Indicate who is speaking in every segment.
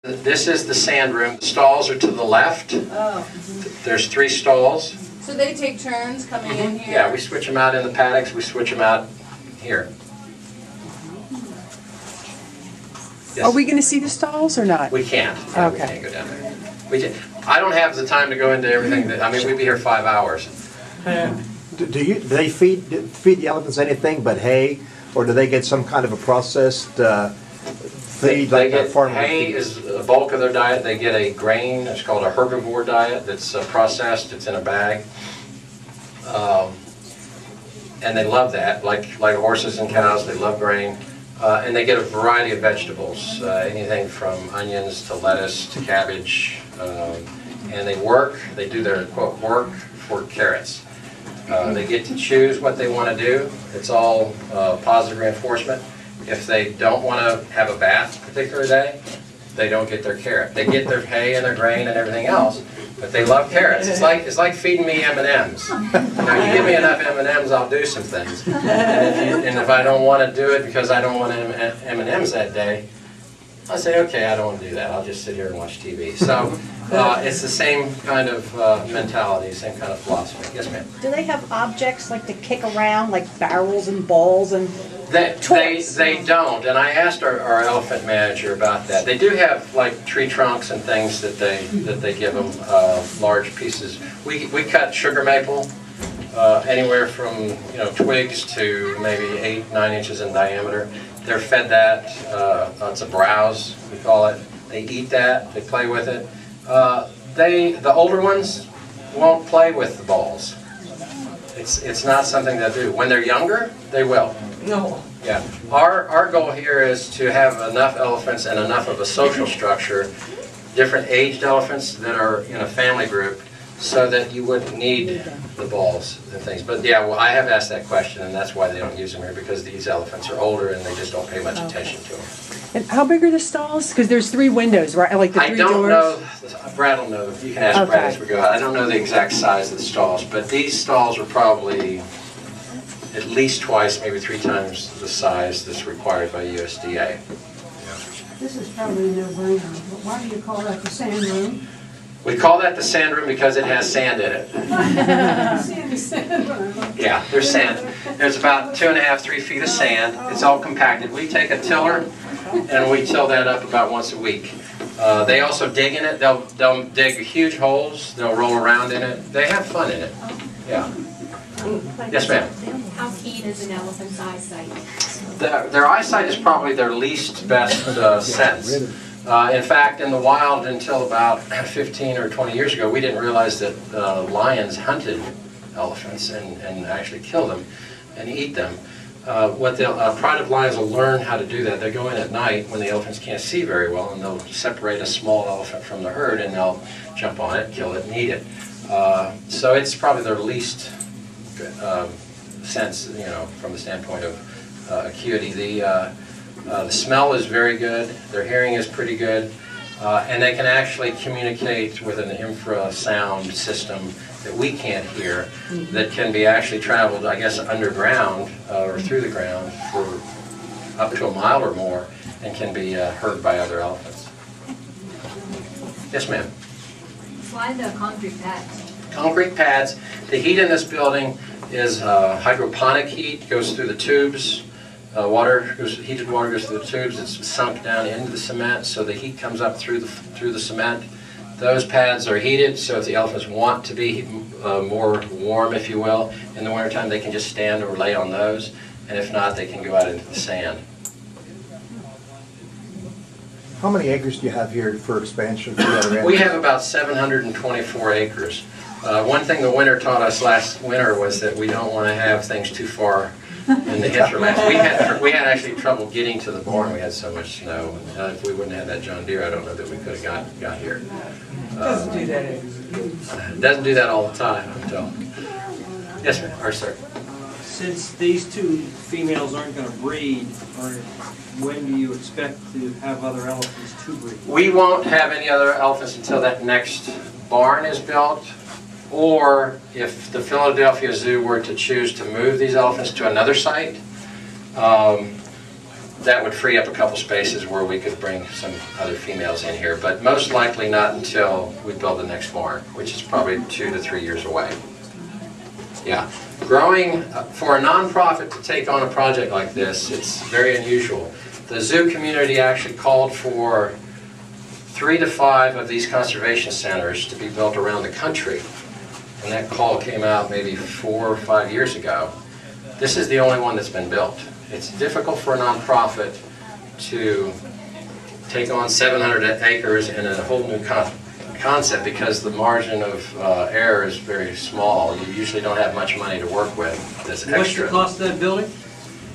Speaker 1: This is the sand room. The stalls are to the left.
Speaker 2: Oh.
Speaker 1: There's 3 stalls.
Speaker 2: So they take turns coming in here?
Speaker 1: Yeah, we switch them out in the paddocks. We switch them out here. Yes.
Speaker 3: Are we going to see the stalls or not?
Speaker 1: We can't. Yeah, we can't go down there. I don't have the time to go into everything. I mean, we'd be here 5 hours.
Speaker 4: Do they feed the elephants anything but hay, or do they get some kind of a processed feed like that farm?
Speaker 1: Hay is the bulk of their diet. They get a grain. It's called a herbivore diet. That's processed. It's in a bag, and they love that. Like horses and cows, they love grain. And they get a variety of vegetables, anything from onions to lettuce to cabbage, and they do their quote work for carrots. They get to choose what they want to do. It's all positive reinforcement. If they don't want to have a bath a particular day, they don't get their carrot. They get their hay and their grain and everything else, but they love carrots. It's like feeding me M&Ms. You give me enough M&Ms, I'll do some things. And if I don't want to do it because I don't want M&Ms that day, I say, okay, I don't want to do that. I'll just sit here and watch TV. So it's the same kind of mentality, same kind of philosophy. Yes, ma'am.
Speaker 5: Do they have objects like to kick around, like barrels and balls and
Speaker 1: toys? They don't, and I asked our elephant manager about that. They do have like tree trunks and things that they give them, large pieces. We cut sugar maple, anywhere from twigs to maybe 8-9 inches in diameter. They're fed that. It's a browse, we call it. They eat that. They play with it. The older ones won't play with the balls. It's not something they do. When they're younger, they will.
Speaker 2: No.
Speaker 1: Yeah. Our goal here is to have enough elephants and enough of a social structure, different aged elephants that are in a family group, so that you wouldn't need the balls and things. But yeah, well, I have asked that question, and that's why they don't use them here, because these elephants are older and they just don't pay much attention to them.
Speaker 3: And how big are the stalls? Because there's 3 windows, right? Like the 3 doors?
Speaker 1: I don't know. Brad will know. You can ask Brad as we go out. I don't know the exact size of the stalls, but these stalls are probably at least twice, maybe 3 times the size that's required by USDA.
Speaker 6: This is probably a no-brainer, but why do you call that the sand room?
Speaker 1: We call that the sand room because it has sand in it.
Speaker 6: Sandy sand room.
Speaker 1: Yeah, there's sand. There's about 2.5–3 feet of sand. It's all compacted. We take a tiller and we till that up about once a week. They also dig in it. They'll dig huge holes. They'll roll around in it. They have fun in it. Yeah. Yes, ma'am.
Speaker 7: How keen is an elephant's eyesight?
Speaker 1: Their eyesight is probably their least best sense. In fact, in the wild, until about 15 or 20 years ago, we didn't realize that lions hunted elephants and actually kill them and eat them. Pride of lions will learn how to do that. They go in at night when the elephants can't see very well, and they'll separate a small elephant from the herd, and they'll jump on it, kill it, and eat it. So it's probably their least sense, from the standpoint of acuity. The smell is very good. Their hearing is pretty good. And they can actually communicate with an infrasound system that we can't hear, that can be actually traveled, I guess, underground or through the ground for up to a mile or more, and can be heard by other elephants. Yes, ma'am?
Speaker 7: Why the concrete pads?
Speaker 1: Concrete pads. The heat in this building is hydroponic heat, goes through the tubes. Heated water goes through the tubes. It's sunk down into the cement, so the heat comes up through the cement. Those pads are heated, so if the elephants want to be more warm, if you will, in the wintertime, they can just stand or lay on those, and if not, they can go out into the sand.
Speaker 4: How many acres do you have here for expansion for the other animals?
Speaker 1: We have about 724 acres. One thing the winter taught us last winter was that we don't want to have things too far in the hinterlands. We had actually trouble getting to the barn. We had so much snow. If we wouldn't have that John Deere, I don't know that we could have got here.
Speaker 2: Doesn't do that.
Speaker 1: It doesn't do that all the time, I'm telling you. Yes, ma'am. Or sir.
Speaker 8: Since these 2 females aren't going to breed, when do you expect to have other elephants to breed?
Speaker 1: We won't have any other elephants until that next barn is built, or if the Philadelphia Zoo were to choose to move these elephants to another site. that would free up a couple spaces where we could bring some other females in here, but most likely not until we build the next barn, which is probably 2 to 3 years away. Yeah, growing, for a nonprofit to take on a project like this, it's very unusual. The zoo community actually called for 3 to 5 of these conservation centers to be built around the country. And that call came out maybe 4 or 5 years ago. This is the only one that's been built. It's difficult for a nonprofit to take on 700 acres and a whole new concept because the margin of error is very small. You usually don't have much money to work with that's extra.
Speaker 8: What's the cost of that building?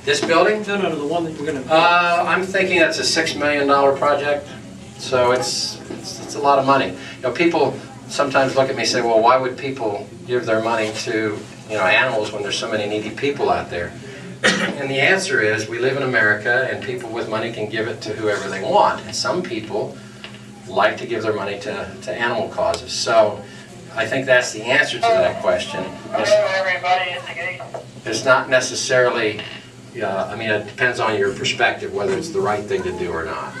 Speaker 1: This building?
Speaker 8: No, the one that you're going to...
Speaker 1: I'm thinking that's a $6 million project, so it's a lot of money. You know, people sometimes look at me and say, well, why would people give their money to, you know, animals when there's so many needy people out there? And the answer is, we live in America, and people with money can give it to whoever they want. And some people like to give their money to animal causes. So I think that's the answer to that question. It's not necessarily, I mean, it depends on your perspective whether it's the right thing to do or not.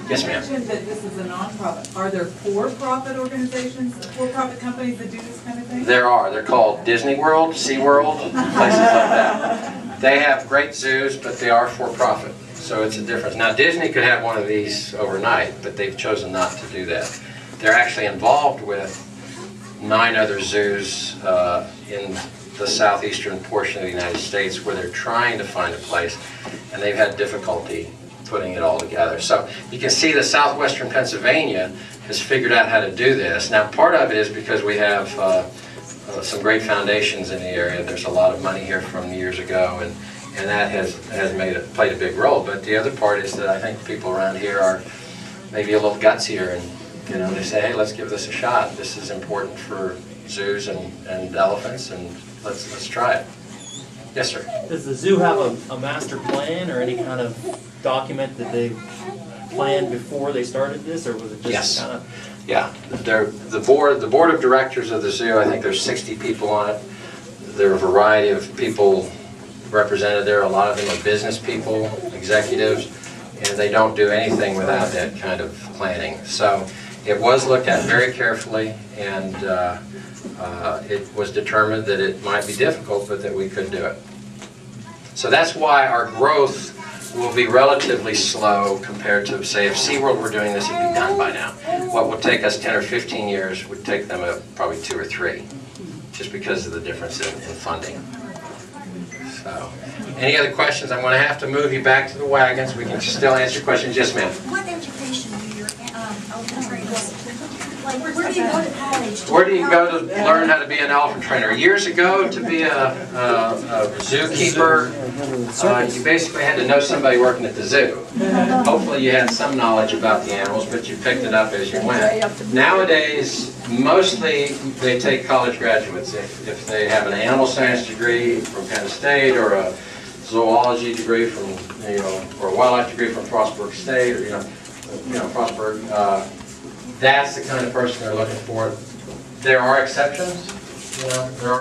Speaker 1: Yes, ma'am.
Speaker 9: You mentioned that this is a nonprofit. Are there for-profit organizations, for-profit companies that do this kind of thing?
Speaker 1: There are. They're called Disney World, SeaWorld, places like that. They have great zoos, but they are for-profit. So it's a difference. Now, Disney could have one of these overnight, but they've chosen not to do that. They're actually involved with 9 other zoos in the southeastern portion of the United States where they're trying to find a place, and they've had difficulty putting it all together. So you can see that southwestern Pennsylvania has figured out how to do this. Now, part of it is because we have some great foundations in the area. There's a lot of money here from years ago, and that has played a big role. But the other part is that I think people around here are maybe a little gutsier, and you know, they say, hey, let's give this a shot. This is important for zoos and elephants, and let's try it. Yes, sir.
Speaker 10: Does the zoo have a master plan or any kind of document that they planned before they started this, or was it just kind of?
Speaker 1: Yeah, the board of directors of the zoo, I think there's 60 people on it. There are a variety of people represented there. A lot of them are business people, executives, and they don't do anything without that kind of planning. So it was looked at very carefully, and it was determined that it might be difficult, but that we could do it. So that's why our growth will be relatively slow compared to, say, if SeaWorld were doing this, it'd be done by now. What would take us 10 or 15 years would take them probably 2 or 3, just because of the difference in funding. So, any other questions? I'm going to have to move you back to the wagons. We can still answer questions. Yes, ma'am.
Speaker 11: What education do your elephant trainers? Like, where do you go to college?
Speaker 1: Where do you go to learn how to be an elephant trainer? Years ago, to be a zookeeper, you basically had to know somebody working at the zoo. Hopefully you had some knowledge about the animals, but you picked it up as you went. Nowadays, mostly they take college graduates. If they have an animal science degree from Penn State, or a zoology degree from, or a wildlife degree from Frostburg State, or Frostburg. That's the kind of person they're looking for. There are exceptions. There are